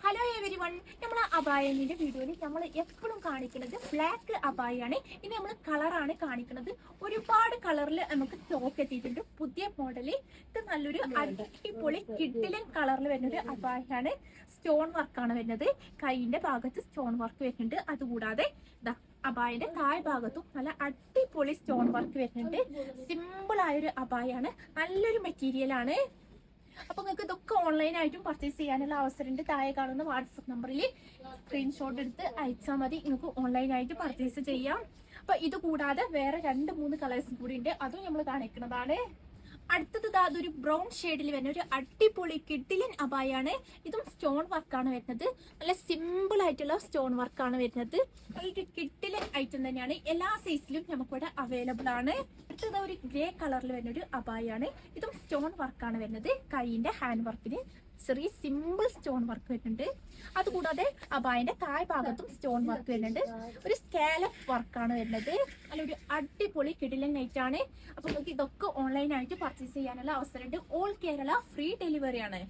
Hello every one, നമ്മൾ അബായന്റെ വീഡിയോയിൽ നമ്മൾ എപ്പോഴും കാണിക്കുന്നത് ബ്ലാക്ക് അബായാണ്. ഇനി നമ്മൾ കളറാണ് കാണിക്കുന്നത്. ഒരുപാട് കളറിൽ നമുക്ക് സ്റ്റോക്ക് എത്തിയിട്ടുണ്ട്. പുതിയ മോഡല് ഇത് നല്ലൊരു അടിപൊളി കിഡിലൻ കളറിൽ വരുന്നൊരു അബായാണ്. സ്റ്റോൺ വർക്കാണ് വരുന്നത്. കൈയിന്റെ ഭാഗത്ത് സ്റ്റോൺ വർക്ക് വരുന്നുണ്ട്. അതുകൂടാതെ അബായന്റെ താഴ് ഭാഗത്തും നല്ല അടിപൊളി സ്റ്റോൺ വർക്ക് വരുന്നുണ്ട്. സിമ്പിൾ ആയൊരു അബായാണ്. നല്ലൊരു മെറ്റീരിയൽ ആണ്. അപ്പൊ നിങ്ങൾക്ക് ഇതൊക്കെ ഓൺലൈനായിട്ടും പർച്ചേസ് ചെയ്യാനുള്ള അവസരമുണ്ട്. താഴെ കാണുന്ന വാട്സപ്പ് നമ്പറിൽ സ്ക്രീൻഷോട്ട് എടുത്ത് അയച്ചാൽ മതി. നിങ്ങൾക്ക് ഓൺലൈനായിട്ട് പർച്ചേസ് ചെയ്യാം. അപ്പൊ ഇത് കൂടാതെ വേറെ 2-3 കളേഴ്സും കൂടി ഉണ്ട്. അതും നമ്മൾ കാണിക്കുന്നതാണ്. അടുത്തത് അതൊരു ബ്രൗൺ ഷെയ്ഡിൽ വരുന്ന ഒരു അടിപൊളി കിഡിലൻ അബായാണ്. ഇതും സ്റ്റോൺ വർക്കാണ് വരുന്നത്. നല്ല സിമ്പിൾ ആയിട്ടുള്ള സ്റ്റോൺ വർക്കാണ് വരുന്നത്. നല്ലൊരു കിഡിലൻ ഐറ്റം തന്നെയാണ്. എല്ലാ സൈസിലും നമുക്കിവിടെ അവൈലബിൾ ആണ്. അടുത്തത് ഒരു ഗ്രേ കളറിൽ വരുന്ന ഒരു അബായാണ്. ഇതും സ്റ്റോൺ വർക്കാണ് വരുന്നത്. കൈയിന്റെ ഹാൻഡ് വർക്കിന് ചെറിയ സിമ്പിൾ സ്റ്റോൺ വർക്ക് വരുന്നുണ്ട്. അതുകൂടാതെ അബായന്റെ താഴ് ഭാഗത്തും സ്റ്റോൺ വർക്ക് വരുന്നുണ്ട്. ഒരു സ്കാലപ്പ് വർക്കാണ് വരുന്നത്. നല്ലൊരു അടിപൊളി കിഡിലൻ നൈറ്റ് ആണ്. അപ്പൊ നിങ്ങൾക്ക് ഇതൊക്കെ ഓൺലൈനായിട്ട് പർച്ചേസ് ചെയ്യാനുള്ള അവസരമുണ്ട്. ഓൾ കേരള ഫ്രീ ഡെലിവറി ആണ്.